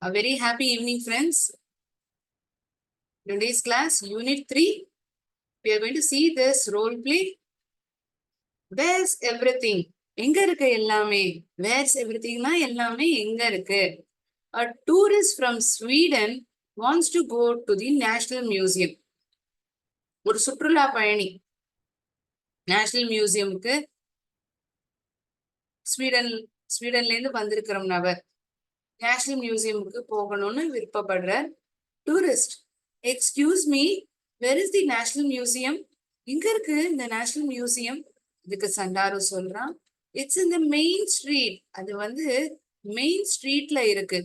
A very happy evening, friends. Today's class, Unit 3. We are going to see this role play. Where's everything? எங்க இருக்கு எல்லாமே? Where's everything na எல்லாமே எங்க இருக்கு? A tourist from Sweden wants to go to the National Museum. ஒரு சுற்றுலா பயணி national மியூசியமுக்கு ஸ்வீடன்ல இருந்து வந்திருக்கிற நபர் நேஷனல் மியூசியமுக்கு போகணும்னு விருப்பப்படுற tourist. Excuse me, where is the national museum? எங்க இருக்கு இந்த நேஷனல் மியூசியம்? இதுக்கு சண்டாரு சொல்றான், it's in the main street. அது வந்து மெயின் ஸ்ட்ரீட்ல இருக்கு.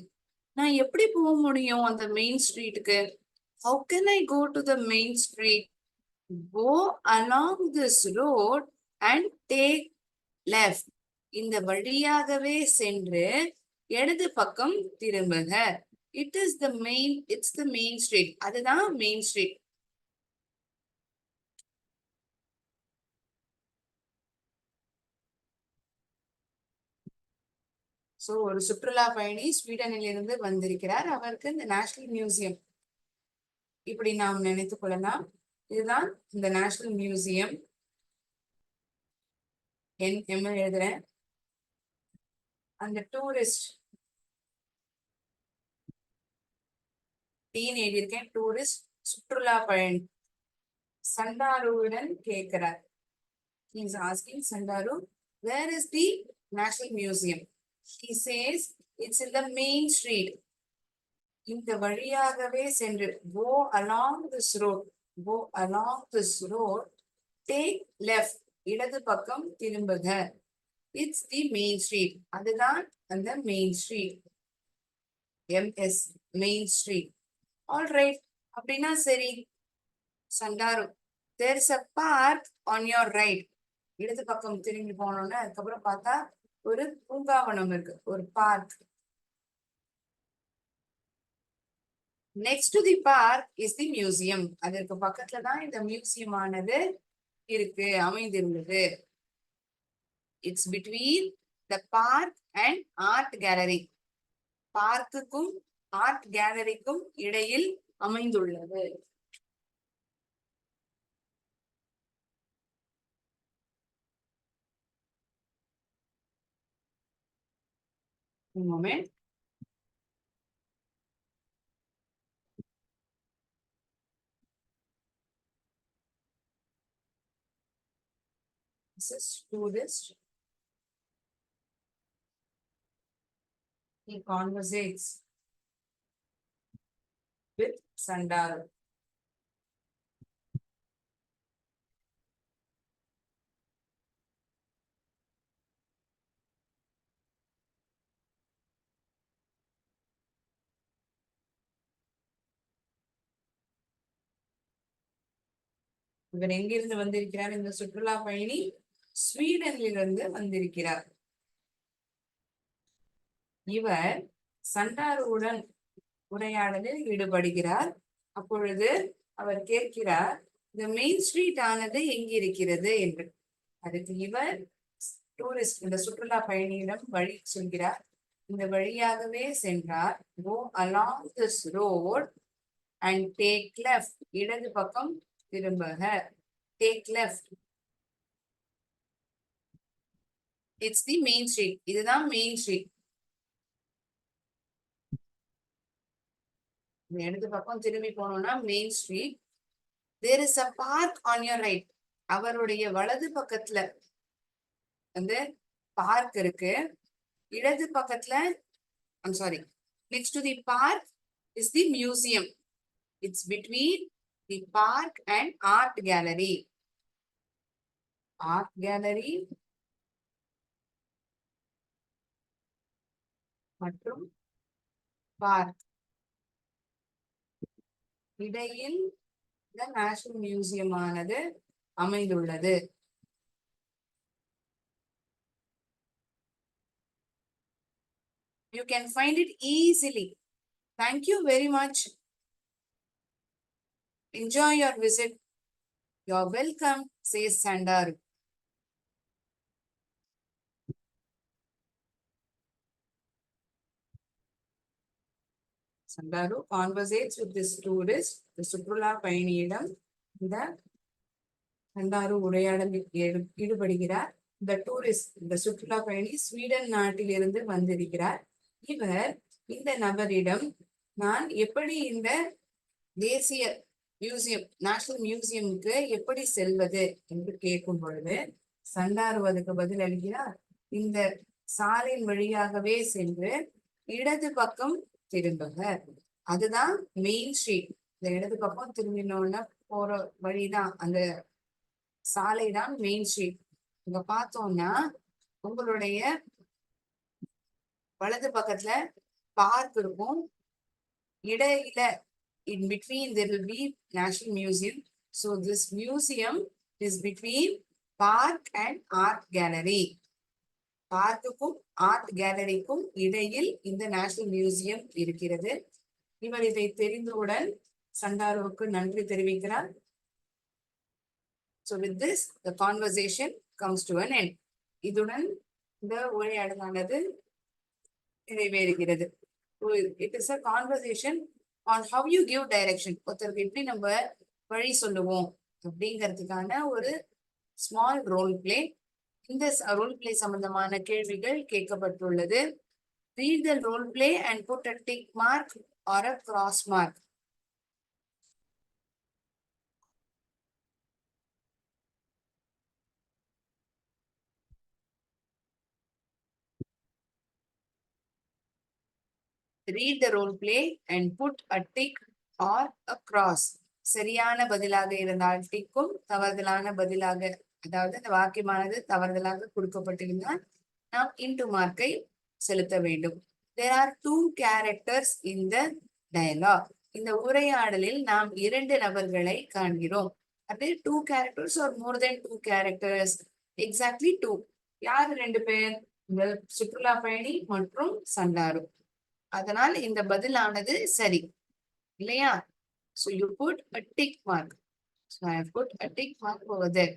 நான் எப்படி போக முடியும் அந்த மெயின் ஸ்ட்ரீட்டுக்கு? How can I go to the main street? Go along this road and take left. இந்த வழியாகவே சென்று இடது பக்கம் திரும்புக. It's the main street. அதுதான் மெயின் ஸ்ட்ரீட். சோ ஒரு சுற்றுலா பயணி ஸ்வீடனில் இருந்து வந்திருக்கிறார். அவருக்கு இந்த நேஷனல் மியூசியம் இப்படி நாம் நினைத்துக் கொள்ளலாம். இதுதான் இந்த நேஷனல் மியூசியம். என்ன எழுதுறேன், அந்த டூரிஸ்ட் டீன் எழுதியிருக்கேன். டூரிஸ்ட் சுற்றுலா பயணி சண்டாருவிடம் கேட்கிறார். He is asking Sandaru, where is the National Museum? He says, it's in the main street. இந்த வழியாகவே சென்று, go along this road. Go along this road. Take left. இடது பக்கம் திரும்புக. It's the main street. அதுதான் அந்த main street. MS, main street. All right. அப்படின்னா சரி. சண்டாரு, there is a park on your right. இடது பக்கம் திரும்பி போனோம்னா அதுக்கப்புறம் பார்த்தா ஒரு பூங்காவனம் இருக்கு, ஒரு park. Next to the park is the museum. அதற்கு பக்கத்துல தான் இந்த மியூசியம் ஆனது இருக்கு, அமைந்திருந்தது. It's between the park and art gallery. பார்க்குக்கும் ஆர்ட் கேலரிக்கும் இடையில் அமைந்துள்ளது. Un moment. This is tourist. He conversates with Sandaru. இவர் எங்கிருந்து வந்திருக்கிறார்? இந்த சுற்றுலா பயணி ஸ்வீடனிலிருந்து வந்திருக்கிறார். இவர் சண்டாருவுடன் உரையாடலில் ஈடுபடுகிறார். அப்பொழுது அவர் கேட்கிறார், இந்த மெயின் ஸ்ட்ரீட் ஆனது எங்கிருக்கிறது என்று. அதுக்கு இவர் டூரிஸ்ட், இந்த சுற்றுலா பயணியிடம் வழி சொல்கிறார். இந்த வழியாகவே சென்றார். Go along this road and take left. இடது பக்கம் திரும்புக. Take left. It's the main street. இதுதான் மெயின் ஸ்ட்ரீட். இடது பக்கம் திரும்பி போனோம்னா main street. There is a park on your right. அவருடைய வலது பக்கத்துல வந்து பார்க் இருக்கு. இடது பக்கத்துல, I'm sorry, next to the park is the museum. It's between the park and art gallery. Art gallery மற்றும் பார்க் இடையில் இந்த நேஷனல் மியூசியம் ஆனது அமைந்துள்ளது. You can find it easily. Thank you very much. Enjoy your visit. You're welcome, says Sandaru. Sandaru conversates with this tourist. The சுற்றுலா பயணியிடம் இந்த சண்டாரு உரையாடலில் ஈடுபடுகிறார். இந்த டூரிஸ்ட், இந்த சுற்றுலா பயணி ஸ்வீடன் நாட்டிலிருந்து வந்திருக்கிறார். இவர் இந்த நபரிடம் நான் எப்படி இந்த தேசிய மியூசியம், நேஷனல் மியூசியமுக்கு எப்படி செல்வது என்று கேட்கும் பொழுது சண்டாரு அதுக்கு பதில் அளிக்கிறார். இந்த சாலையின் வழியாகவே சென்று இடது பக்கம் திரும்புக. அதுதான் மெயின் ஸ்ட்ரீட். இந்த இடது பக்கம் திரும்பினோன்னா போற வழிதான், அந்த சாலை தான் மெயின் ஸ்ட்ரீட். இங்க பார்த்தோம்னா உங்களுடைய வலது பக்கத்துல பார்க் இருக்கும். இடையில in between there will be National Museum. So this museum is between park and art gallery. பார்க்குக்கும் ஆர்ட் கேலரிக்கும் இடையில் இந்த நேஷனல் மியூசியம் இருக்கிறது. இவர் இதை தெரிந்தவுடன் சண்டாரோவுக்கு நன்றி தெரிவிக்கிறார். So with this the conversation comes to an end. இதுடன் இந்த உரையாடலானது நிறைவேறுகிறது. It is a conversation on how you give direction. ஒருத்தருக்கு எப்படி நம்ம வழி சொல்லுவோம் அப்படிங்கிறதுக்கான ஒரு ஸ்மால் ரோல் பிளே. இந்த ரோல் பிளே சம்பந்தமான கேள்விகள் கேட்கப்பட்டுள்ளது. Read the role play and put a tick mark or a cross mark. Read the role play and put a tick or a cross. சரியான பதிலாக இருந்தால் டிக்கும், தவறுதலான பதிலாக, அதாவது இந்த வாக்கியமானது தவறுதலாக கொடுக்கப்பட்டிருந்தால் நாம் இன்டு மார்க்கை செலுத்த வேண்டும். There are two characters in the dialogue. இந்த உரையாடலில் நாம் 2 நபர்களை காண்கிறோம். அது 2 characters or more than 2 characters? Exactly 2. யார் 2 பேர்? இந்த சுற்றுலா பயணி மற்றும் சண்டாரு. அதனால் இந்த பதிலானது சரி இல்லையா? So you put a tick mark. So I have put a tick mark over there.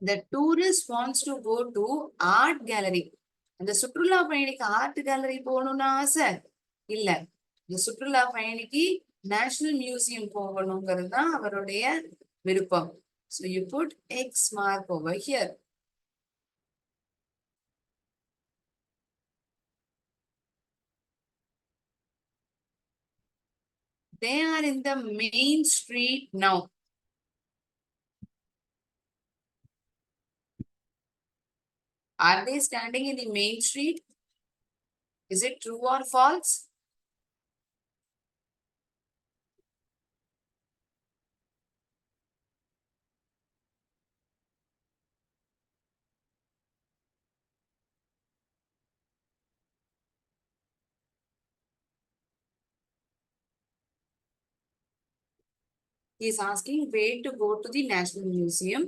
The tourist wants to go to art gallery. அந்த சுற்றுலா பயணிக்கு ஆர்ட் கேலரி போகணும்னு ஆசை இல்ல. இந்த சுற்றுலா பயணிக்கு நேஷனல் மியூசியம் போகணுங்கிறது தான் அவருடைய விருப்பம். So you put X mark over here. They are in the main street now. Are they standing in the main street? Is it true or false? He is asking where to go to the National Museum.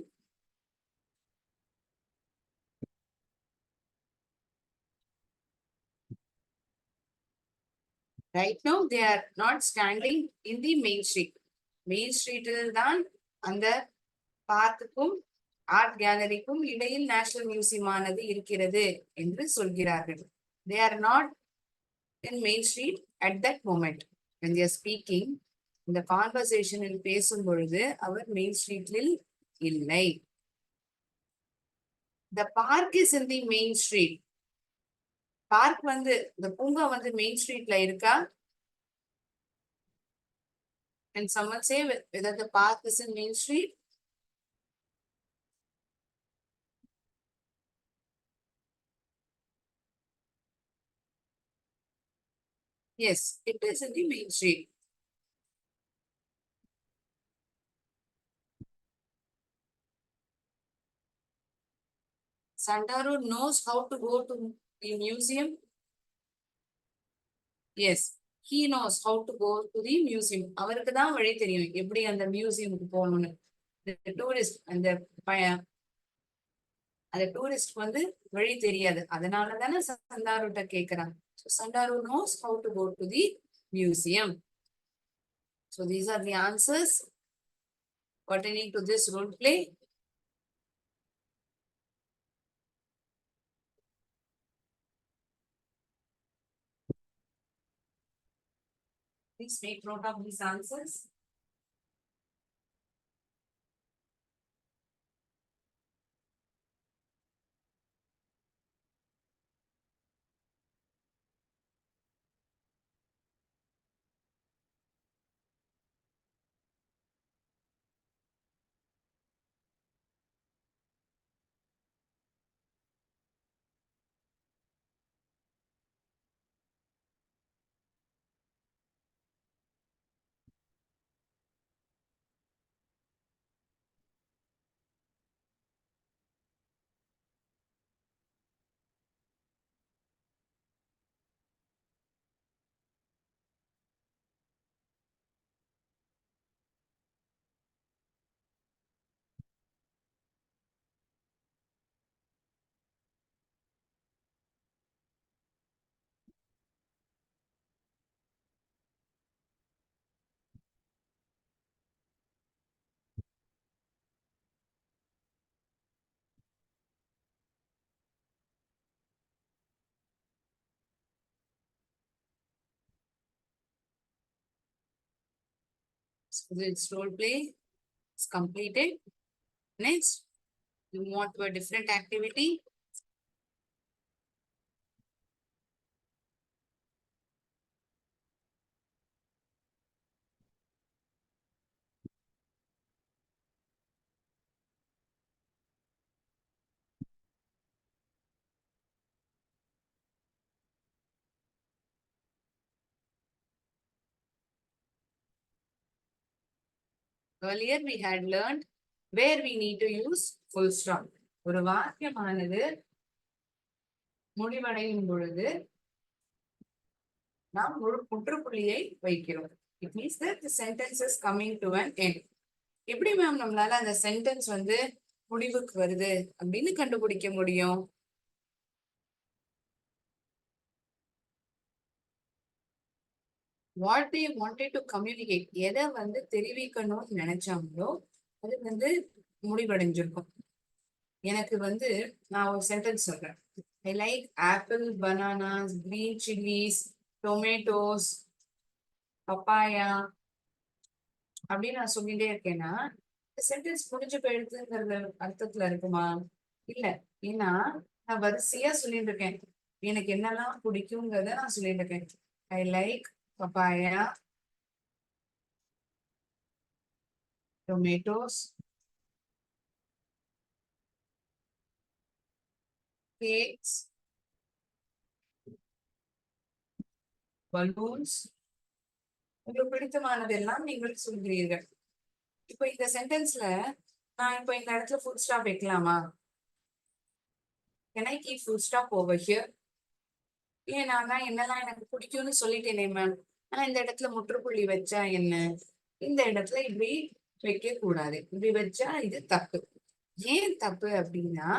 Right now they are not standing in the main street. Main street தான் அந்த பார்க்குக்கும் art கேலரிக்கும் இடையில் national museum ஆனது இருக்கிறது என்று சொல்கிறார்கள். They are not in main street at that moment. When they are speaking, இந்த கான்வர்சேஷனில் பேசும் பொழுது அவர் மெயின் ஸ்ட்ரீட்டில் இல்லை. The park is in the main street. Park வந்து, இந்த பூங்கா வந்து மெயின் ஸ்ட்ரீட்ல இருக்கா? And someone say whether the park is in main street? Yes, it is in the main street. Sandaru knows how to go to the museum. Yes, he knows how to go to the museum. அவருக்கு தான் வழி தெரியும் எப்படி அந்த மியூசியமுக்கு போகணும்னு. Tourist அந்த tourist வந்து வழி தெரியாது. அதனால தானே சந்தாருட்ட கேட்கிறான். So Sandaru knows how to go to the museum. So these are the answers pertaining to this role play. Please make note of these answers. So it's role play. It's completed. Next, you move on to a different activity. Earlier we had learned where we need to use full stop. ஒரு வாக்கியமானது முடிவடையும் பொழுது நாம் முற்றுப்புள்ளியை வைக்கிறோம். It means that the sentence is coming to an end. எப்படி ma'am நம்மளால அந்த sentence வந்து முடிவுக்கு வருது அப்படின்னு கண்டுபிடிக்க முடியும்? What they wanted to communicate, எதை வந்து தெரிவிக்கணும்னு நினைச்சாங்களோ அது வந்து முடிவடைஞ்சிருக்கும். எனக்கு வந்து நான் ஒரு சென்டென்ஸ் சொல்றேன். I like apple, bananas, green chillies, tomatoes, papaya அப்படின்னு நான் சொல்லிட்டே இருக்கேன்னா சென்டென்ஸ் முடிஞ்சு போயிடுதுங்கிற அர்த்தத்துல இருக்குமா? இல்ல. ஏன்னா நான் வரிசையா சொல்லிட்டு இருக்கேன். எனக்கு என்னெல்லாம் பிடிக்குங்கிறத நான் சொல்லிட்டு இருக்கேன். I like papaya, tomatoes, cakes, balloons. உங்களுக்கு பிடித்தமானதெல்லாம் நீங்கள் சொல்கிறீர்கள். இப்போ இந்த சென்டென்ஸ்ல நான் இப்போ இந்த இடத்துல ஃபுல் ஸ்டாப் வைக்கலாமா? Can I keep full stop over here? ஏன்னா நான் என்னெல்லாம் எனக்கு பிடிக்கும்னு சொல்லிட்டேனே மேம். ஆனா இந்த இடத்துல முற்றுப்புள்ளி வச்சா என்ன? இந்த இடத்துல இப்படி வைக்க கூடாது. இப்படி வச்சா இது தப்பு. ஏன் தப்பு அப்படின்னா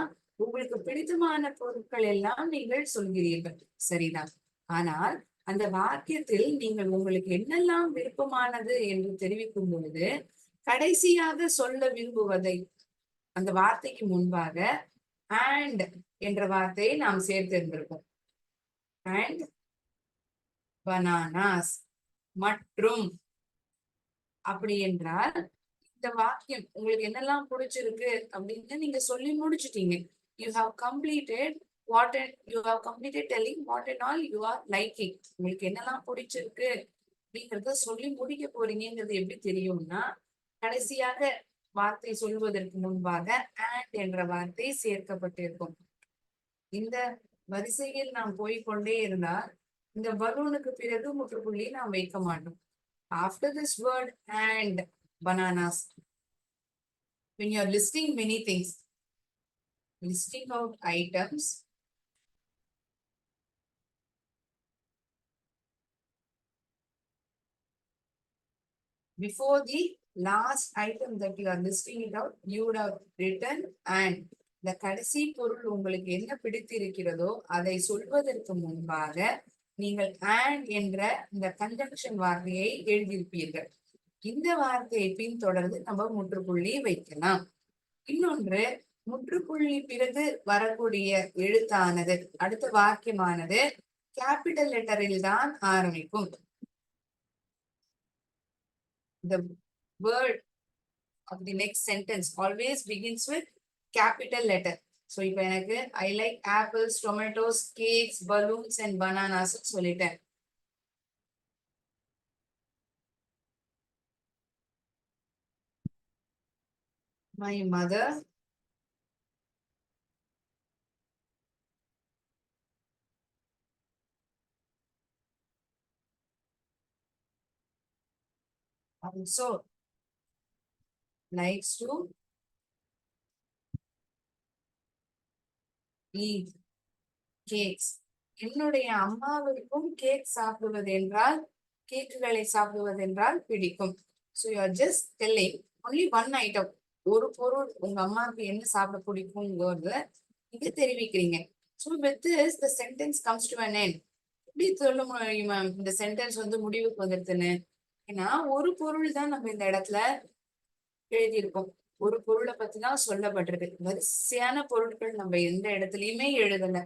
உங்களுக்கு பிடித்தமான பொருட்கள் எல்லாம் நீங்கள் சொல்கிறீர்கள், சரிதான். ஆனால் அந்த வாக்கியத்தில் நீங்கள் உங்களுக்கு என்னெல்லாம் விருப்பமானது என்று தெரிவிக்கும் பொழுது கடைசியாக சொல்ல விரும்புவதை அந்த வார்த்தைக்கு முன்பாக and என்ற வார்த்தையை நாம் சேர்த்திருந்திருக்கோம். and bananas, மற்றும். அப்படி என்றால் இந்த வாக்கியம் உங்களுக்கு என்னெல்லாம் பிடிச்சிருக்கு அப்படின்னு நீங்க சொல்லி முடிச்சிட்டீங்க. You have completed telling what and all you are liking. உங்களுக்கு என்னெல்லாம் பிடிச்சிருக்கு அப்படிங்கறத சொல்லி முடிக்க போறீங்கிறது எப்படி தெரியும்னா கடைசியாக வார்த்தை சொல்வதற்கு முன்பாக and என்ற வார்த்தை சேர்க்கப்பட்டிருக்கும். இந்த வரிசையில் நாம் போய்கொண்டே இருந்தால் இந்த பலூனுக்கு பிறகு முற்றுப்புள்ளி நாம் வைக்க மாட்டோம். After this word and bananas, when you are listing many things, listing out items, before the last item that you are listing it out, you would have written and. இந்த கடைசி பொருள் உங்களுக்கு என்ன பிடித்திருக்கிறதோ அதை சொல்வதற்கு முன்பாக நீங்கள் and என்ற இந்த கன்ஜங்ஷன் வார்த்தையை எழுதியிருப்பீர்கள். இந்த வார்த்தையை பின்தொடர்ந்து நம்ம முற்றுப்புள்ளி வைக்கலாம். இன்னொன்று, முற்றுப்புள்ளி பிறகு வரக்கூடிய எழுத்தானது அடுத்த வாக்கியமானது கேபிட்டல் லெட்டரில் தான் ஆரம்பிக்கும். the word of the next sentence always begins with capital letter. So இப்போ எனக்கு I like apples, tomatoes, cakes, balloons and bananas சொல்லிட்டேன். My mother also likes to eat cakes. என்னுடைய அம்மாவிற்கும் கேக் சாப்பிடுவது என்றால் கேக்குகளை சாப்பிடுவது என்றால் பிடிக்கும். So you are just telling only one item. ஒரு பொருள் உங்க அம்மாவுக்கு என்ன சாப்பிட பிடிக்கும்ங்கிறத இங்க தெரிவிக்கிறீங்க. So with this the sentence comes to an end. எப்படி சொல்ல முடியும் மேம் இந்த சென்டென்ஸ் வந்து முடிவுக்கு வந்துருதுன்னு? ஏன்னா ஒரு பொருள் தான் நம்ம இந்த இடத்துல எழுதியிருக்கோம். ஒரு பொருளை பத்தி தான் சொல்லப்பட்டிருக்கு. வரிசையான பொருட்கள் நம்ம எந்த இடத்துலயுமே எழுதல.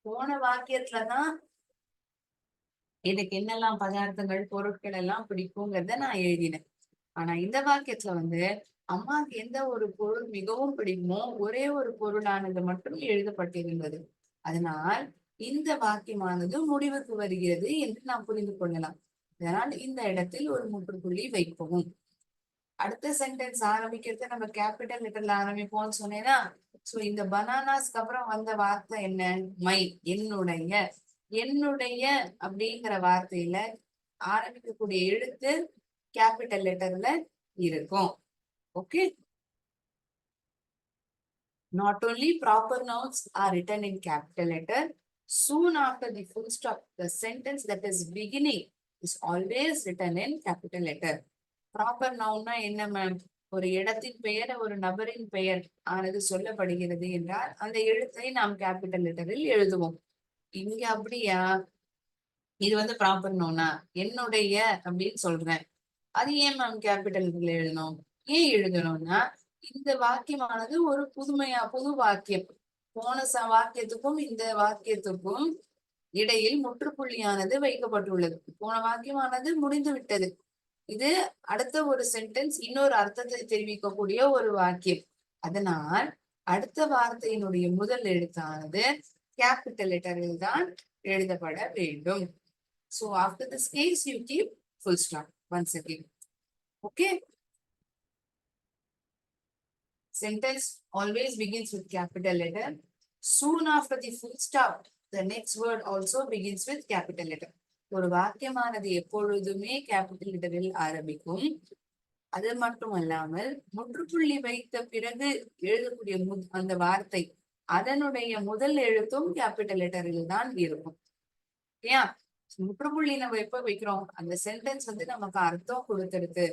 போன வாக்கியத்துலதான் எனக்கு என்னெல்லாம் பதார்த்தங்கள் பொருட்கள் எல்லாம் பிடிக்குங்கிறத நான் எழுதினேன். ஆனா இந்த வாக்கியத்துல வந்து அம்மாவுக்கு எந்த ஒரு பொருள் மிகவும் பிடிக்குமோ ஒரே ஒரு பொருளானது மட்டும் எழுதப்பட்டிருந்தது. அதனால் இந்த வாக்கியமானது முடிவுக்கு வருகிறது என்று நாம் புரிந்து கொள்ளலாம். அதனால் இந்த இடத்தில் ஒரு முற்றுப்புள்ளி வைக்கவும். அடுத்த சென்டென்ஸ் ஆரம்பிக்கிறது நம்ம கேபிட்டல் லெட்டர்ல ஆரம்பிப்போம்னு சொன்னேன்னா, சோ இந்த பனானாஸ்க்கு அப்புறம் வந்த வார்த்தை என்ன? மை, என்னுடைய. என்னுடைய அப்படிங்கிற வார்த்தையில ஆரம்பிக்கக்கூடிய எழுத்து கேபிட்டல் லெட்டர்ல இருக்கும். Okay. Not only proper nouns are written in capital letter, soon after the full stop, the sentence that is beginning is always written in capital letter. Proper நவுன்னா என்ன மேம்? ஒரு இடத்தின் பெயர் ஒரு நபரின் பெயர் ஆனது சொல்லப்படுகிறது என்றால் அந்த எழுத்தை நாம் கேபிட்டல் லெட்டரில் எழுதுவோம். இங்க அப்படியா? இது வந்து ப்ராப்பர் நவுனா? என்னுடைய அப்படின்னு சொல்றேன். அது ஏன் மேம் கேபிட்டல் லெட்டர்ல எழுதணும்? ஏன் எழுதணும்னா இந்த வாக்கியமானது ஒரு புது வாக்கியம். போன வாக்கியத்துக்கும் இந்த வாக்கியத்துக்கும் இடையில் முற்றுப்புள்ளியானது வைக்கப்பட்டுள்ளது. போன வாக்கியமானது முடிந்து விட்டது. இது அடுத்த ஒரு சென்டென்ஸ் இன்னொரு அர்த்தத்தை தெரிவிக்கக்கூடிய ஒரு வாக்கியம். அதனால் அடுத்த வார்த்தையினுடைய முதல் எழுத்தானது கேபிட்டல் லெட்டரில் தான் எழுதப்பட வேண்டும். So after this case you keep full stop once again. Okay. Sentence always begins with capital letter. Soon after the full stop, the next word also begins with capital letter. ஒரு வாக்கியமானது எப்பொழுதுமே capital லெட்டரில் ஆரம்பிக்கும். அது மட்டுமல்லாமல் முற்றுப்புள்ளி வைத்த பிறகு எழுதக்கூடிய அந்த வார்த்தை அதனுடைய முதல் எழுத்தும் கேபிட்டல் லெட்டரில் தான் இருக்கும். ஏன் முற்றுப்புள்ளி நம்ம எப்ப வைக்கிறோம்? அந்த சென்டென்ஸ் வந்து நமக்கு அர்த்தம் கொடுத்துருக்கு,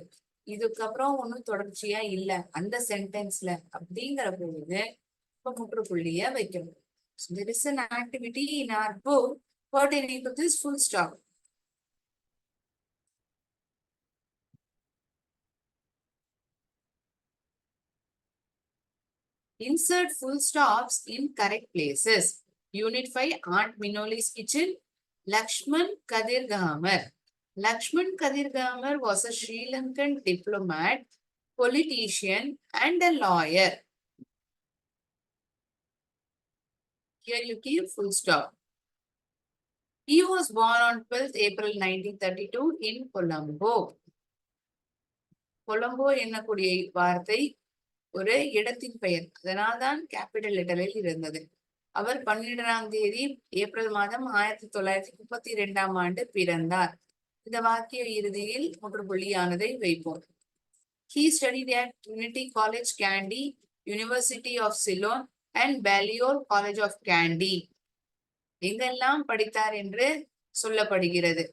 இதுக்கப்புறம் ஒன்னும் தொடர்ச்சியா இல்ல அந்த சென்டென்ஸ்ல அப்படிங்கிற பொழுது இப்ப முற்றுப்புள்ளிய வைக்கணும். So there is an activity in our book pertaining to this full stop. Insert full stops in correct places. Unit 5, Aunt Minoli's Kitchen. Lakshman Kadirgamar. Lakshman Kadirgamar was a Sri Lankan diplomat, politician, and a lawyer. Here you keep full stop. He was born on 12th April 1932 in Colombo. Colombo என்னக்கூடிய வார்த்தை ஒரு இடத்தின் பெயர், அதனால்தான் capital லெட்டரில் இருந்தது. அவர் 12ஆம் தேதி April மாதம் 1932 பிறந்தார். இந்த வாக்கிய இறுதியில் முற்றுப்புள்ளியானதை வைப்போம். He studied at Trinity College, Kandy, University of Ceylon and Balliol College of Kandy. எங்கெல்லாம் படித்தார் என்று சொல்லப்படுகிறது.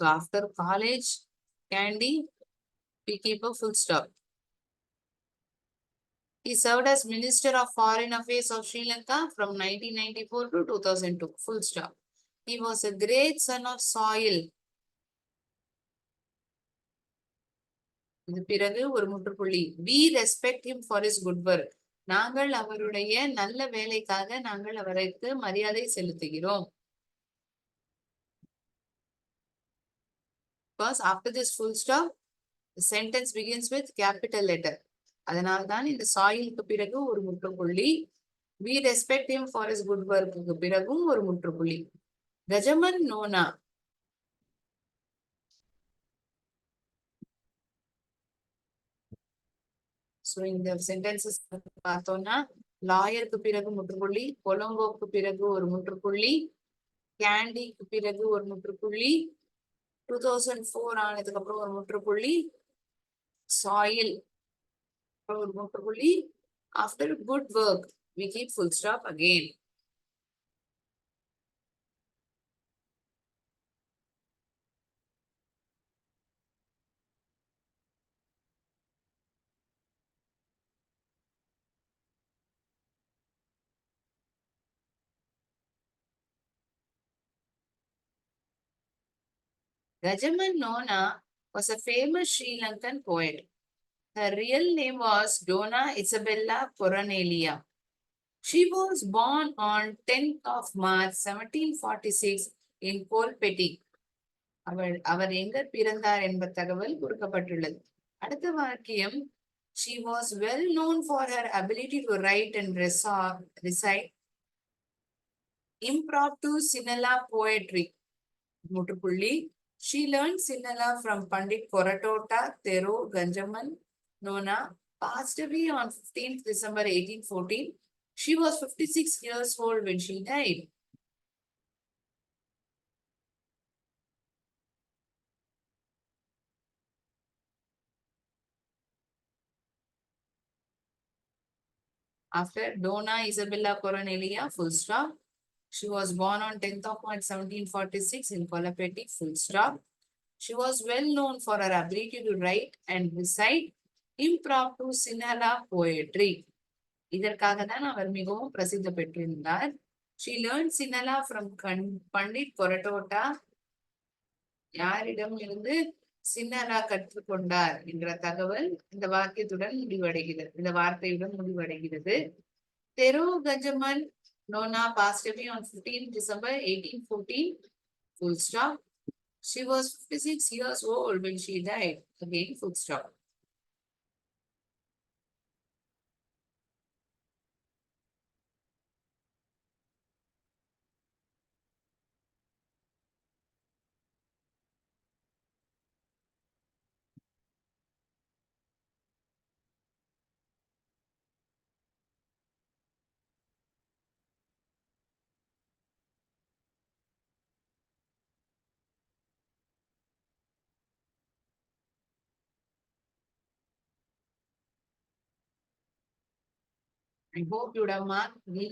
So after college, Candy, we keep a full stop. He served as Minister of Foreign Affairs of Sri Lanka from 1994 to 2002. Full stop. He was a great son of soil. இது பிறகு ஒரு முற்றுப்புள்ளி. We respect him for his good work. நாங்கள் அவருடைய நல்ல வேலைக்காக நாங்கள் அவருக்கு மரியாதை செலுத்துகிறோம். Because after this full stop, the sentence begins with capital letter. அதனால்தான் இந்த சாயிலுக்கு பிறகு ஒரு முற்றுப்புள்ளி. We respect him for his good work க்கு பிறகும் ஒரு முற்றுப்புள்ளி. கஜமன் நோனா. So இந்த சென்டென்சஸ் பார்த்தோம்னா லாயருக்கு பிறகு முற்றுப்புள்ளி, கொலம்போக்கு பிறகு ஒரு முற்றுப்புள்ளி, கேண்டிக்கு பிறகு ஒரு முற்றுப்புள்ளி, 2004 ஆனதுக்கு அப்புறம் ஒரு முற்றுப்புள்ளி, சாயில் ஒரு முற்றுப்புள்ளி, after good work we keep full stop again. Gajaman Nona was a famous Sri Lankan poet. Her real name was Donna Isabella Coronelia. She was born on 10th of March 1746 in Kolpeti. அவர் எங்க பிறந்தார் என்ப தகவல் கொடுக்கப்பட்டுள்ளது. அடுத்த வாக்கியம், she was well known for her ability to write and recite impromptu Sinhala poetry. முற்றுப்புள்ளி. She learned Sinhala from Pandit Koratota Thero Ganjaman Nona, passed away on 15th December 1814. She was 56 years old when she died. After Donna Isabella Coronelia, full stop. She was born on 10th of March 1746 in Kolapeti, full stop. She was well known for her ability to write and recite impromptu Sinhala poetry. இதற்காக தான் அவர் மிகவும் பிரசித்தி பெற்றிருந்தார். She learned Sinhala from Pandit Koratota. யாரிடம் இருந்து சின்னலா கற்றுக்கொண்டார் என்ற தகவல் இந்த வாக்கியத்துடன் முடிவடைகிறது, இந்த வார்த்தையுடன் முடிவடைகிறது. தெரு கஜமன் Nona passed away on 15 December 1814. Full stop. She was 56 years old when she died. Again, full stop. I hope you would have marked the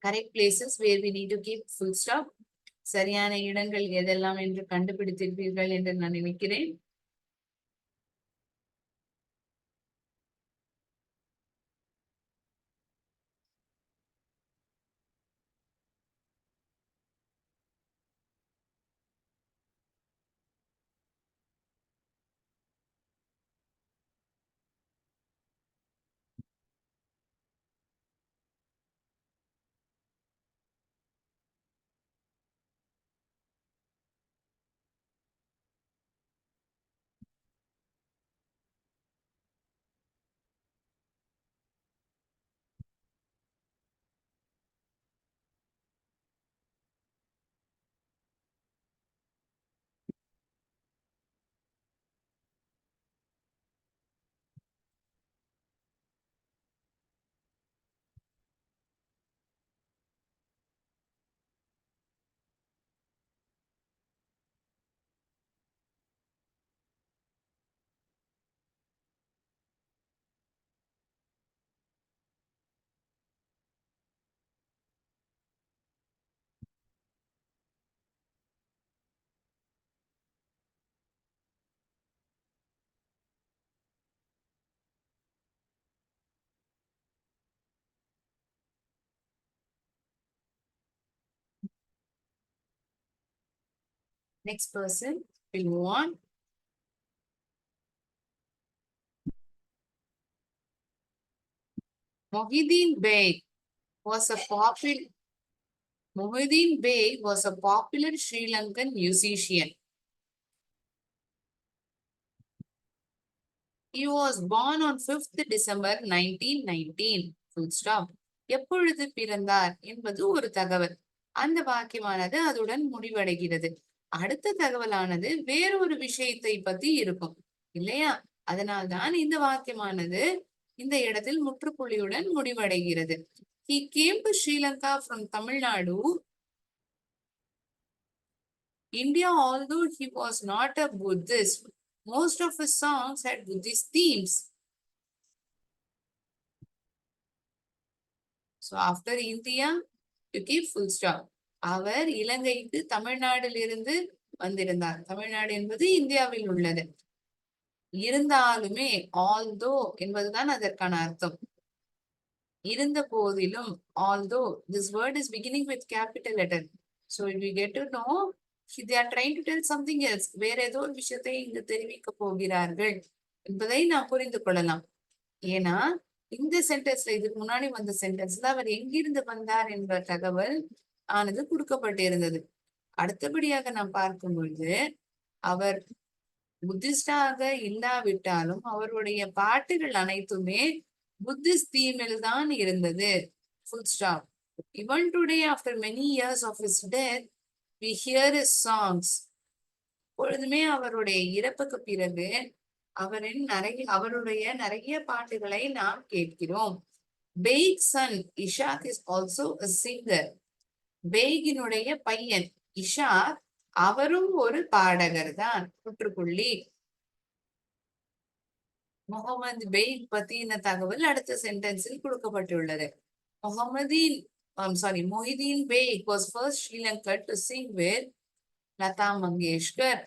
correct places where we need to keep full stop. சரியான இடங்கள் எதெல்லாம் என்று கண்டுபிடித்திருப்பீர்கள் என்று நான் நினைக்கிறேன். Next person, we'll move on. Mohideen Beg was a popular Mohideen Beg was a popular Sri Lankan musician. He was born on 5th December 1919. Full stop. எப்பொழுது பிறந்தார் என்பது ஒரு தகவல். அந்த வாக்கியமானது அதுடன் முடிவடைகிறது. அடுத்த தகவலானது வேறொரு விஷயத்தை பத்தி இருக்கும் இல்லையா? அதனால்தான் இந்த வாக்கியமானது இந்த இடத்தில் முற்றுப்புள்ளியுடன் முடிவடைகிறது. He came to Sri Lanka from Tamil Nadu, India, although he was not a Buddhist. Most of his songs had Buddhist themes. So after India, you keep full stop. அவர் இலங்கைக்கு தமிழ்நாட்டிலிருந்து வந்திருந்தார். தமிழ்நாடு என்பது இந்தியாவில் உள்ளது. இருந்தாலுமே ஆல்தோ என்பதுதான் அதற்கான அர்த்தம். இருந்த போதிலும், although this word is beginning with capital letter. So if we get to know, they are trying to tell something else. வேற ஏதோ ஒரு விஷயத்தை இங்கு தெரிவிக்க போகிறார்கள் என்பதை நாம் புரிந்து கொள்ளலாம். ஏன்னா இந்த சென்டென்ஸ்ல இதுக்கு முன்னாடி வந்த சென்டென்ஸ்ல அவர் எங்கிருந்து வந்தார் என்ற தகவல் ஆனது கொடுக்கப்பட்டிருந்தது. அடுத்தபடியாக நாம் பார்க்கும் பொழுது அவர் புத்திஸ்டாக இல்லாவிட்டாலும் அவருடைய பாட்டுகள் அனைத்துமே புத்திஸ்ட் தீமில் தான் இருந்தது. Full stop. Even today, after many years of his death, we hear his songs. பொழுதுமே அவருடைய இறப்புக்கு பிறகு அவருடைய நிறைய பாட்டுகளை நாம் கேட்கிறோம். Baig son Ishaq is also a singer. பெய்கினுடைய பையன் இஷாக் அவரும் ஒரு பாடகர் தான். முற்றுப்புள்ளி. முகமது பெய்க் பத்தின தகவல் அடுத்த சென்டென்ஸில் கொடுக்கப்பட்டுள்ளது. Mohideen Beg was first Sri Lankan to sing with Lata Mangeshkar.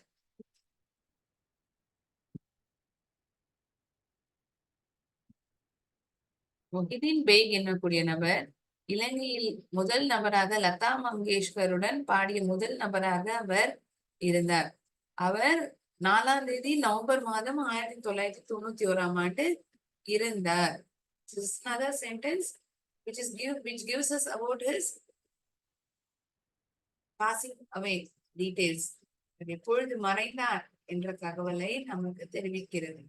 Mohideen Baig என்னக்கூடிய நபர் இலங்கையில் முதல் நபராக லதா மங்கேஷ்கருடன் பாடிய முதல் நபராக அவர் இருந்தார். அவர் 4ஆம் தேதி நவம்பர் மாதம் 1991 இருந்தார். This is another sentence which gives us about his passing away details. எப்பொழுது மறைந்தார் என்ற தகவலை நமக்கு தெரிவிக்கிறது.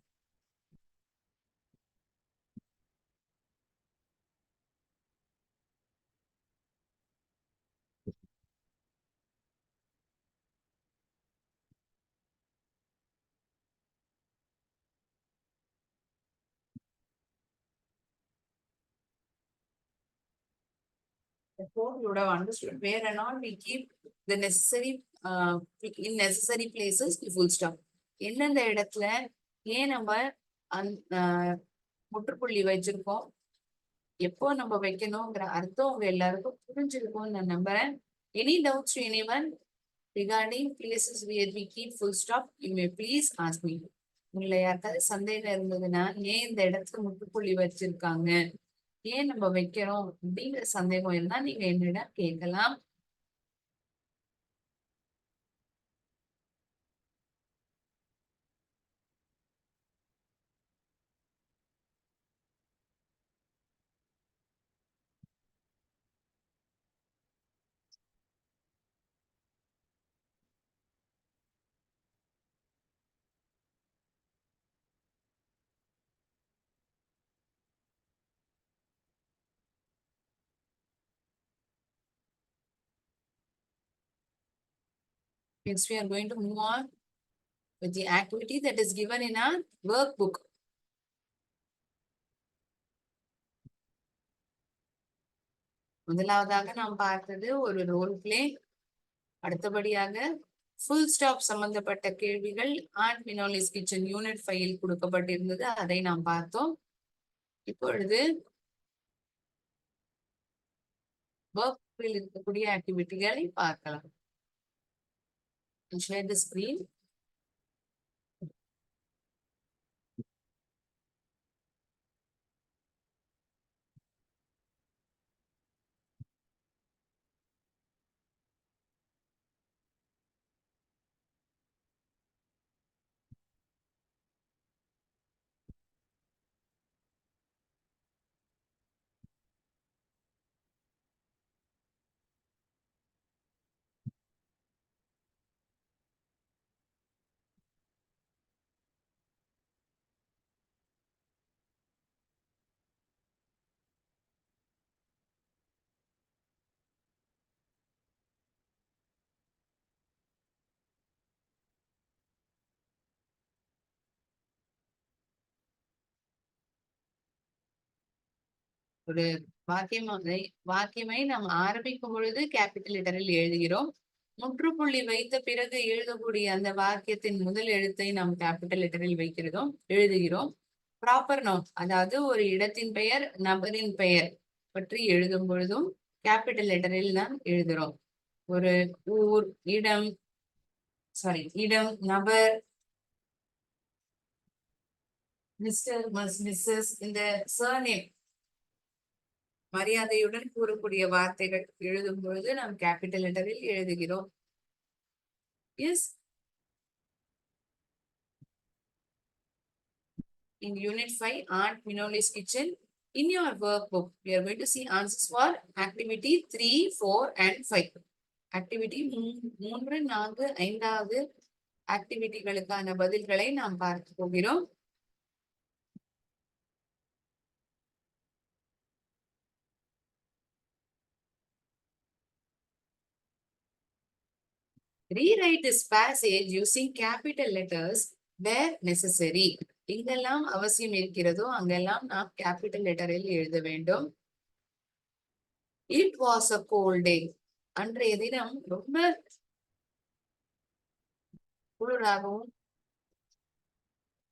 Therefore, you would have understood where and all we keep the necessary in necessary places full stop. எந்தெந்த இடத்துல ஏன் நம்ம முற்றுப்புள்ளி வச்சிருக்கோம், எப்போ நம்ம வைக்கணுங்கிற அர்த்தம் உங்க எல்லாருக்கும் புரிஞ்சிருக்கும்னு நான் நம்புறேன். Any doubts to anyone regarding places where we keep full stop, you may please ask me. உங்களை யாருக்காவது சந்தேகம் இருந்ததுன்னா ஏன் இந்த இடத்துல முற்றுப்புள்ளி வச்சிருக்காங்க, ஏன் நம்ம வைக்கிறோம் அப்படிங்கிற சந்தேகம் இருந்தா நீங்க என்னிடம் கேட்கலாம். Next, we are going to move on with the activity that is given in our workbook. முதலாவதாக நாம் பார்த்தது ஒரு ரோல் பிளே. அடுத்தபடியாக ஃபுல் ஸ்டாப் சம்பந்தப்பட்ட கேள்விகள் ஆண்ட் மினோலிஸ் கிச்சன் யூனிட் 5 கொடுக்கப்பட்டிருந்தது, அதை நாம் பார்த்தோம். இப்பொழுது ஒர்க்கில் இருக்கக்கூடிய ஆக்டிவிட்டிகளை பார்க்கலாம். Share the screen. ஒரு வாக்கியமை நாம் ஆரம்பிக்கும் பொழுது கேபிட்டல் லெட்டரில் எழுதுகிறோம். முற்றுப்புள்ளி வைத்த பிறகு எழுதக்கூடிய அந்த வாக்கியத்தின் முதல் எழுத்தை நாம் கேபிட்டல் லெட்டரில் எழுதுகிறோம். ப்ராப்பர் நவுன், அதாவது ஒரு இடத்தின் பெயர், நபரின் பெயர் பற்றி எழுதும் பொழுதும் கேபிட்டல் லெட்டரில் நாம் எழுதுறோம். ஒரு ஊர், இடம், நபர், மிஸ்டர், மிஸ்ஸஸ், இந்த சர்நேம் மரியாதையுடன் கூறக்கூடிய வார்த்தைகள் எழுதும் பொழுது நாம் கேபிட்டல் லெட்டரில் எழுதுகிறோம். S. In Unit 5, Aunt Minoli's Kitchen, in your workbook, we are going to see answers for activity 3, 4 and 5. Activity 3, 4, 5வது ஆக்டிவிட்டிகளுக்கான பதில்களை நாம் பார்க்க போகிறோம். Rewrite this passage using capital letters where necessary. எங்கெல்லாம் அவசியம் இருக்கிறதோ அங்கெல்லாம் நாம் கேபிட்டல் லெட்டரில் எழுத வேண்டும். இட் வாஸ் அ கோல்ட் டே. அன்றைய தினம் ரொம்ப குளிராகவும்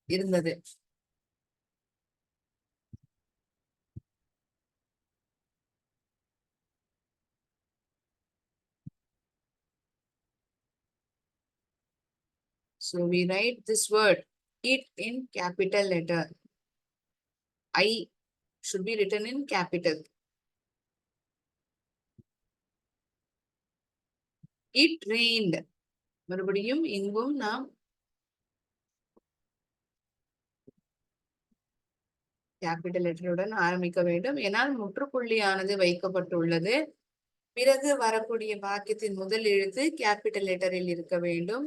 இருந்தது. So we write this word it in capital letter. I should be written in capital. It rained. மறுபடியும் இங்கும் நாம் கேபிட்டல் லெட்டருடன் ஆரம்பிக்க வேண்டும். ஏனால் முற்றுப்புள்ளியானது வைக்கப்பட்டுள்ளது. பிறகு வரக்கூடிய வாக்கியத்தின் முதல் எழுத்து கேபிட்டல் லெட்டரில் இருக்க வேண்டும்.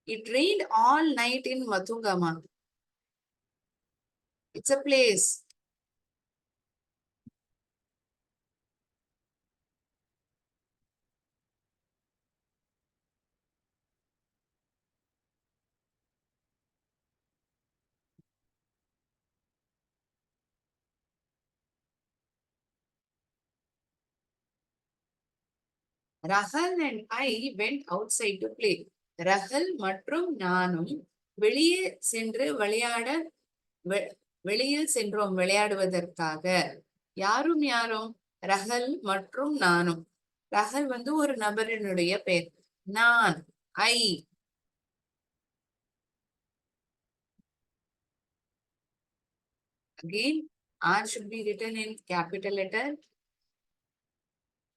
It rained all night in Mathungama. It's a place. Rahul and I went outside to play. ரஹல் மற்றும் நானும் வெளியில் சென்றோம் விளையாடுவதற்காக. யாரும் ரஹல் மற்றும் நானும். ரஹல் ஒரு நபரினுடைய பெயர். நான், ஐ. Again, R should be written in capital letter.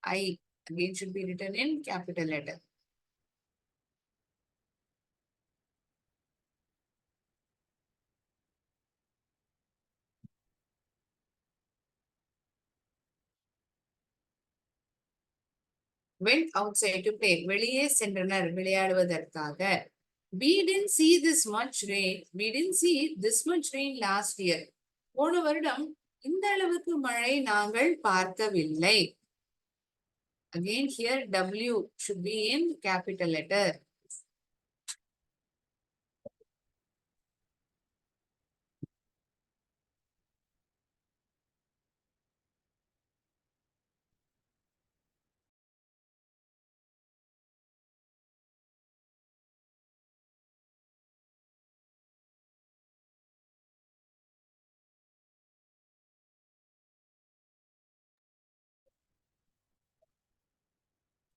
I again should be written in capital letter. Went outside to play. வெளியே சென்றனர் விளையாடுவதற்காக. We didn't see this much rain. We didn't see this much rain last year. போன வருடம் இந்த அளவுக்கு மழை நாங்கள் பார்க்கவில்லை. Again here W should be in capital letter.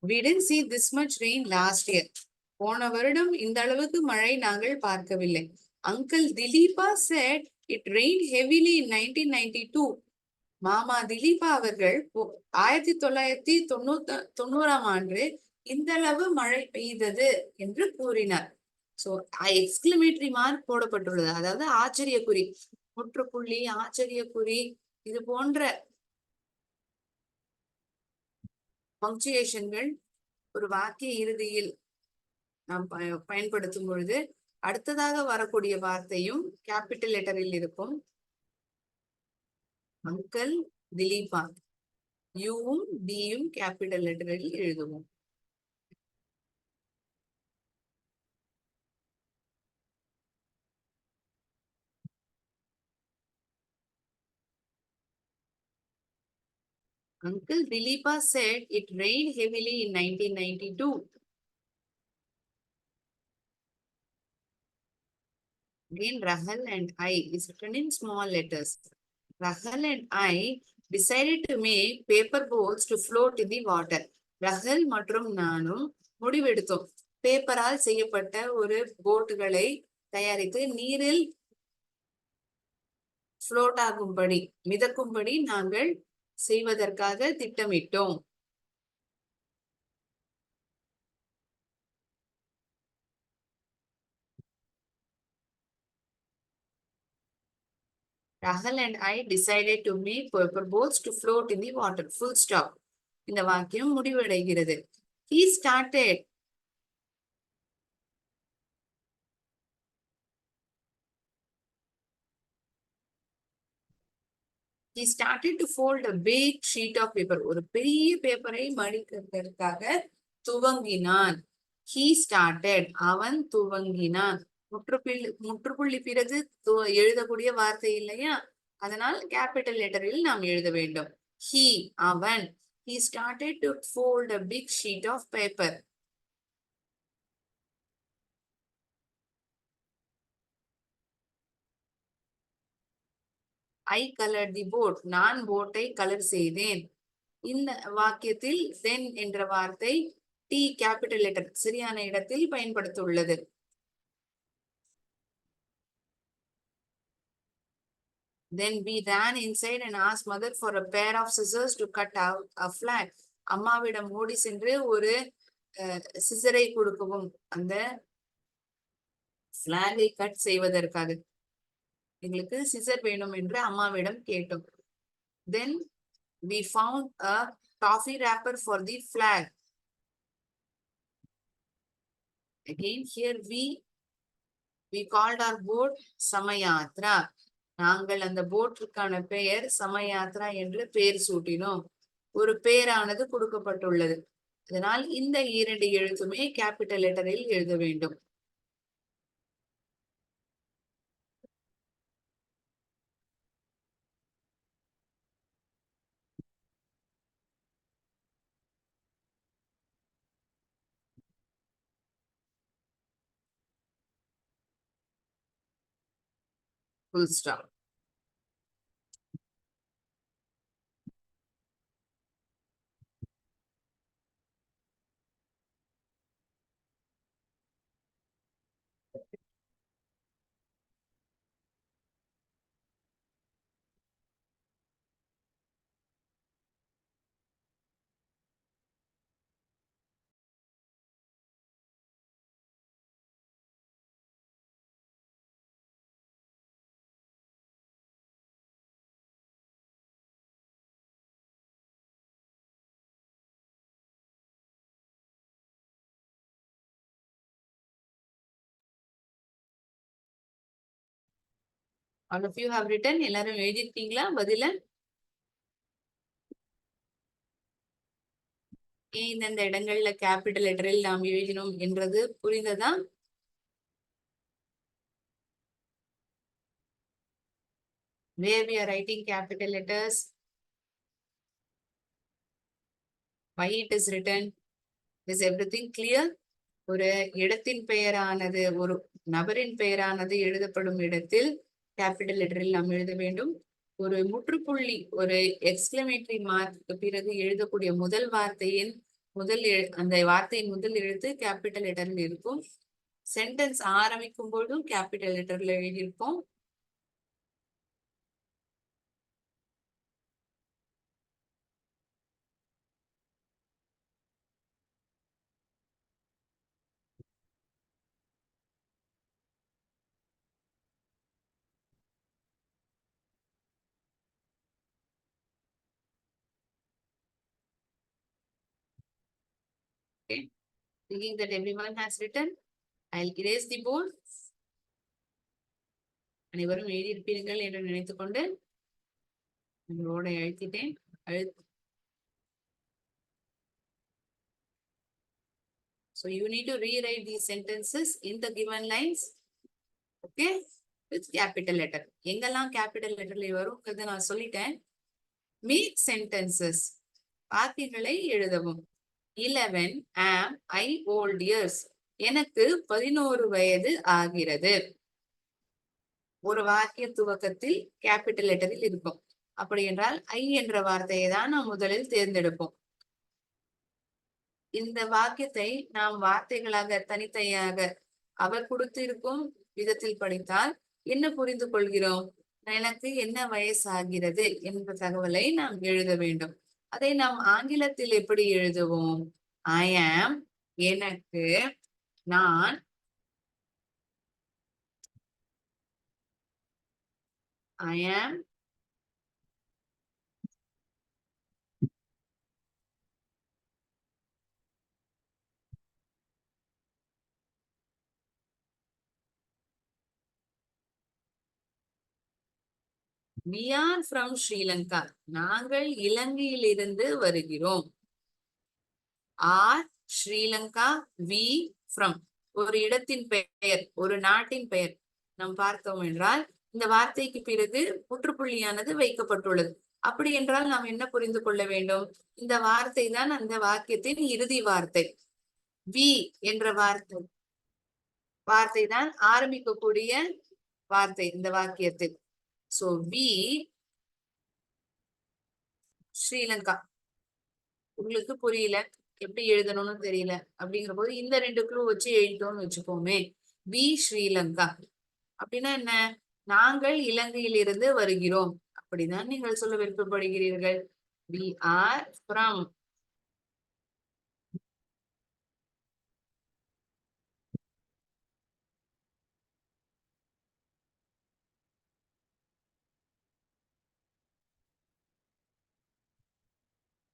We didn't see this much rain last year. போன வருடம் இந்த அளவுக்கு மழை நாங்கள் பார்க்கவில்லை. Uncle Dilipa said it rained heavily in 1992. மாமா திலீபா அவர்கள் 1990ஆம் ஆண்டு இந்த அளவு மழை பெய்தது என்று கூறினார். சோ எக்ஸ்கிளமேட்டரி மார்க் போடப்பட்டுள்ளது. அதாவது ஆச்சரியக்குறி, முற்றுப்புள்ளி, ஆச்சரியக்குறி, இது போன்ற பங்க்சுவேஷன்கள் ஒரு வாக்கிய இறுதியில் நாம் பயன்படுத்தும் பொழுது அடுத்ததாக வரக்கூடிய வார்த்தையும் கேபிட்டல் லெட்டரில் இருக்கும். அங்கிள் திலீபா, யூவும் டியும் கேபிட்டல் லெட்டரில் எழுதுவோம். Uncle Dileepa said it rained heavily in 1992. Again, Rahul and I is written in small letters. Rahul and I decided to make paper boats to float in the water. ரஹல் மற்றும் நானும் முடிவெடுத்தோம் பேப்பரால் செய்யப்பட்ட ஒரு போட்டுகளை தயாரித்து நீரில் float ஆகும்படி மிதக்கும்படி நாங்கள் செய்வதற்காக திட்டமிட்டோம். Rahul and I decided to make paper boats to float in the water. Full stop. இந்த வாக்கியம் முடிவடைகிறது. He started to fold a big sheet of paper. ஒரு பெரிய பேப்பரை மடிக்கிறதற்காக துவங்கினான். He started. அவன் துவங்கினான். முற்றுப்புள்ளி பிறகு எழுதக்கூடிய வார்த்தை இல்லையா, அதனால் கேபிட்டல் லெட்டரில் நாம் எழுத வேண்டும். He அவன். He started to fold a big sheet of paper. I colored the boat. நான் போட்டை கலர் செய்தேன். இந்த வாக்கியத்தில் then என்ற வார்த்தை T கேபிட்டல் லெட்டர் சரியான இடத்தில் பயன்படுத்தியுள்ளது. Then we ran inside and asked mother for a pair of scissors to cut out a flag. அம்மாவிடம் ஓடி சென்று ஒரு சிசரை கொடுக்கவும் அந்த பிளாகை கட் செய்வதற்காக எங்களுக்கு சிசர் வேணும் என்று அம்மாவிடம் கேட்டோம். Then we found a toffee wrapper for the flag. Again here we called our boat சமயாத்ரா. நாங்கள் அந்த போட்டிற்கான பெயர் சமயாத்ரா என்று பெயர் சூட்டினோம். ஒரு பெயரானது கொடுக்கப்பட்டுள்ளது, அதனால் இந்த இரண்டு எழுத்துமே கேபிட்டல் லெட்டரில் எழுத வேண்டும். Full stop. All of you have written. எல்லாரும் எழுதிருக்கீங்களா பதில? இந்த இடங்கள்ல கேபிட்டல் லெட்டரில் நாம் எழுதினோம் என்றது புரிந்ததா? Where we are writing capital letters, why it is written, is everything clear? ஒரு இடத்தின் பெயரானது ஒரு நபரின் பெயரானது எழுதப்படும் இடத்தில் கேபிட்டல் லெட்டரில் நாம் எழுத வேண்டும். ஒரு முற்றுப்புள்ளி ஒரு எக்ஸ்கிளமேட்டரி மார்க்கு பிறகு எழுதக்கூடிய முதல் வார்த்தையின் அந்த வார்த்தையின் முதல் எழுத்து கேபிட்டல் லெட்டரில் இருக்கும். சென்டென்ஸ் ஆரம்பிக்கும் போதும் கேபிட்டல் லெட்டர்ல எழுதியிருப்போம். Okay. Thinking that everyone has written, I'll erase the board. அனைவரும் எழுதியிருப்பீர்கள் என்று நினைத்துக்கொண்டு போர்டை அழுத்திட்டேன். So you need to rewrite these sentences in the given lines, okay, with capital letter. எங்கெல்லாம் capital letterல வரும்ங்கிறத நான் சொல்லிட்டேன். Make sentences. வாக்கியங்களை எழுதவும். 11 am I old years. எனக்கு 11 வயது ஆகிறது. ஒரு வாக்கிய துவக்கத்தில் கேபிட்டல் லெட்டரில் இருக்கும். அப்படி என்றால் ஐ என்ற வார்த்தையை தான் நாம் முதலில் தேர்ந்தெடுப்போம். இந்த வாக்கியத்தை நாம் வார்த்தைகளாக தனித்தனியாக அவர் கொடுத்திருக்கும் விதத்தில் படித்தால் என்ன புரிந்து கொள்கிறோம்? எனக்கு என்ன வயசாகிறது என்ற தகவலை நாம் எழுத வேண்டும். அதை நாம் ஆங்கிலத்தில் எப்படி எழுதுவோம்? ஐ ஆம், எனக்கு, நான், ஐ ஆம் we are from Sri Lanka. நாங்கள் இலங்கையிலிருந்து வருகிறோம். Are Sri Lanka, we from. ஒரு இடத்தின் பெயர், ஒரு நாட்டின் பெயர் நாம் பார்த்தோம் என்றால் இந்த வார்த்தைக்கு பிறகு முற்றுப்புள்ளியானது வைக்கப்பட்டுள்ளது. அப்படி என்றால் நாம் என்ன புரிந்து கொள்ள வேண்டும்? இந்த வார்த்தை தான் அந்த வாக்கியத்தின் இறுதி வார்த்தை. வி என்ற வார்த்தை தான் ஆரம்பிக்கக்கூடிய வார்த்தை இந்த வாக்கியத்தில். So we Sri Lanka. உங்களுக்கு புரியல, எப்படி எழுதணும்னு தெரியல அப்படிங்கிற போது இந்த 2 க்ளூ வச்சு எழுதிட்டோம்னு வச்சுக்கோமே. வி ஸ்ரீலங்கா அப்படின்னா என்ன? நாங்கள் இலங்கையிலிருந்து வருகிறோம் அப்படிதான் நீங்கள் சொல்ல விருப்பப்படுகிறீர்கள். we are from.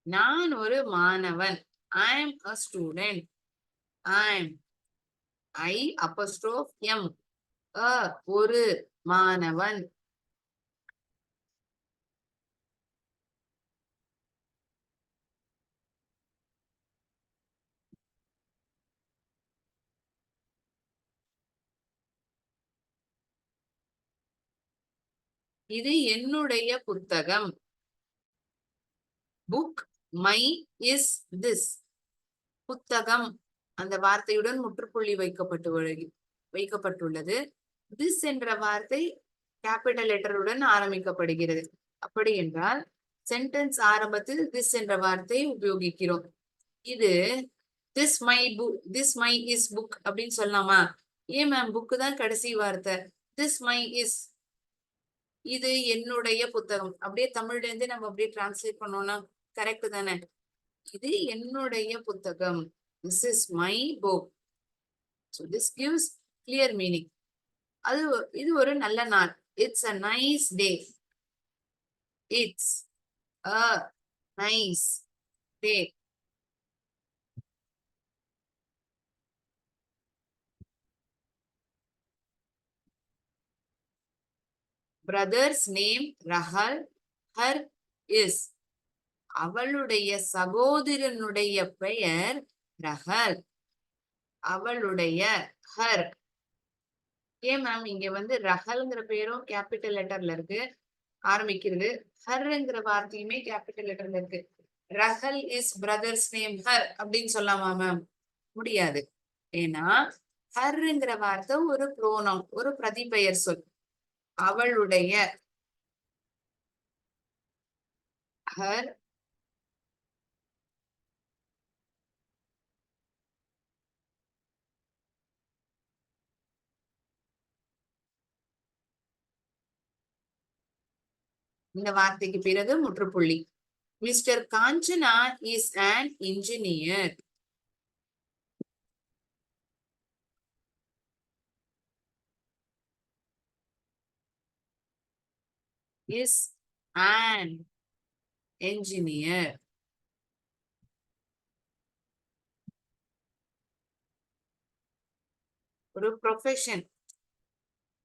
நான் ஒரு மாணவன். I am a student. I am, I apostrophe M, ஒரு மாணவன். இது என்னுடைய புத்தகம். Book, my, is, this. புத்தகம் அந்த வார்த்தையுடன் முற்றுப்புள்ளி வைக்கப்பட்டுள்ளது. திஸ் என்ற வார்த்தை கேபிட்டல் லெட்டருடன் ஆரம்பிக்கப்படுகிறது. அப்படி என்றால் சென்டென்ஸ் ஆரம்பத்தில் திஸ் என்ற வார்த்தை உபயோகிக்கிறோம். இது this my book, this my is book அப்படின்னு சொல்லலாமா? ஏன் மேம், புக்கு தான் கடைசி வார்த்தை. திஸ் மை இஸ், இது என்னுடைய புத்தகம். அப்படியே தமிழ்ல இருந்து நம்ம அப்படியே டிரான்ஸ்லேட் பண்ணோம்னா கரெக்ட் தானே? இது என்னுடைய புத்தகம். This is my book. So this gives clear meaning. இது ஒரு நல்ல நாள். It's a nice day. It's a nice day. Brother's name Rahul. Her is. அவளுடைய சகோதரனுடைய பெயர் ரஹல். அவளுடைய, ஹர். ஏன் மேம், இங்க வந்து ரஹல்ங்கிற பேரும் கேபிட்டல் லெட்டர்ல இருக்கு ஆரம்பிக்கிறது. ஹர்ங்கிற வார்த்தையுமே கேபிட்டல் லெட்டர்ல இருக்கு. ரஹல் இஸ் பிரதர்ஸ் நேம் ஹர் அப்படின்னு சொல்லாமா மேம்? முடியாது. ஏன்னா ஹர்ங்கிற வார்த்தை ஒரு ப்ரோனவுன், ஒரு பிரதிபெயர் சொல். அவளுடைய, ஹர், இந்த வார்த்தைக்கு பிறகு முற்றுப்புள்ளி. Mister Kanchana is an engineer. is an engineer. ஒரு ப்ரொஃபஷன்,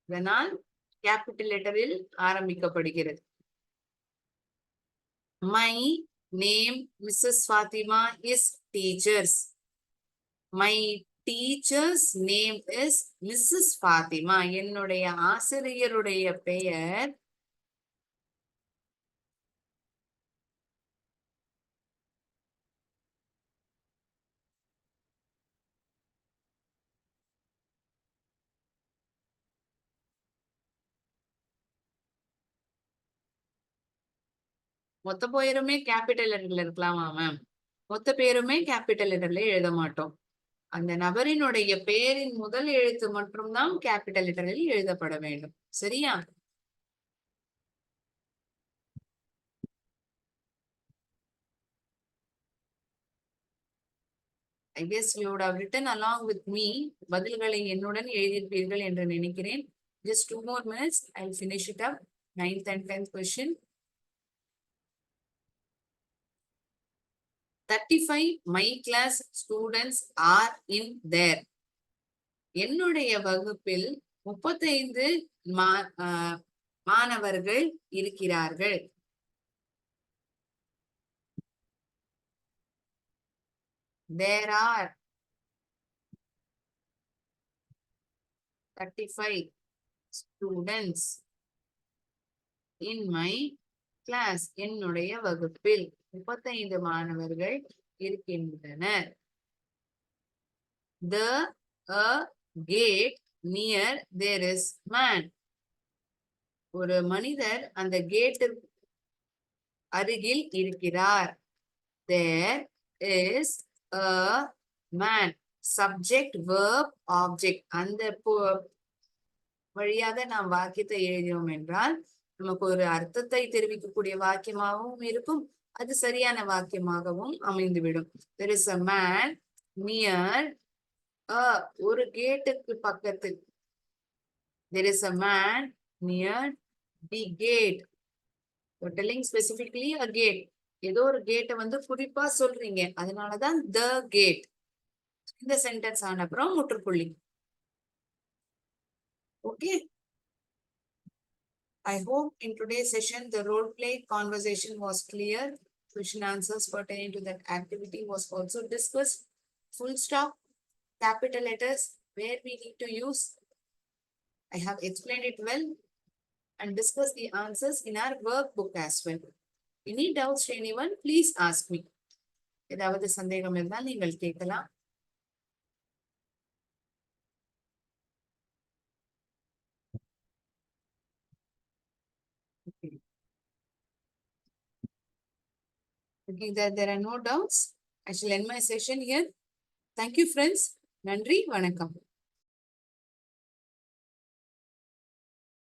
இதனால் கேபிட்டல் லெட்டரில் ஆரம்பிக்கப்படுகிறது. My name Mrs. Fatima is teachers. My teacher's name is Mrs. Fatima. என்னுடைய ஆசிரியருடைய பெயர் மொத்த பெயருமே கேபிட்டல் லெட்டர்ல இருக்கலாமா மேம்? மொத்த பேருமே கேபிட்டல் லெட்டர்ல எழுத மாட்டோம். அந்த நபரினுடைய பெயரின் முதல் எழுத்து மட்டும்தான் கேபிட்டல் லெட்டரில் எழுதப்பட வேண்டும். சரியா? I guess you would have written along with me. பதில்களை என்னுடன் எழுதியிருப்பீர்கள் என்று நினைக்கிறேன். Just 2 more minutes. I'll finish it up. 9th and 10th question. 35 my class students are in there. என்னுடைய வகுப்பில் 35 மாணவர்கள் இருக்கிறார்கள். There are 35 students in my class. என்னுடைய வகுப்பில் 35 மாணவர்கள் இருக்கின்றனர். The a gate near there is man. ஒரு மனிதர் அந்த கேட் அருகில் இருக்கிறார். There is a man. Subject, verb, object. அந்த வழியாக நாம் வாக்கியத்தை எழுதினோம் என்றால் நமக்கு ஒரு அர்த்தத்தை தெரிவிக்கக்கூடிய வாக்கியமாகவும் இருக்கும், அது சரியான வாக்கியமாகவும் அமைந்துவிடும். There is a man near ஒரு கேட்டுக்கு பக்கத்தில். There is a man near the gate. You're telling specifically a gate. ஏதோ ஒரு கேட்டை வந்து குறிப்பா சொல்றீங்க, அதனாலதான் the gate. இந்த சென்டென்ஸ் ஆன அப்புறம் முற்றுப்புள்ளி. Okay. I hope in today's session the role play conversation was clear. Question answers pertaining to that activity was also discussed. Full stop, capital letters, where we need to use. I have explained it well and discussed the answers in our workbook as well. Any doubts to anyone, please ask me. ஏதாவது சந்தேகம் இருந்தால் நீங்கள் கேட்கலாம். Okay, there are no doubts. I shall end my session here. Thank you, friends. நன்றி, வணக்கம்.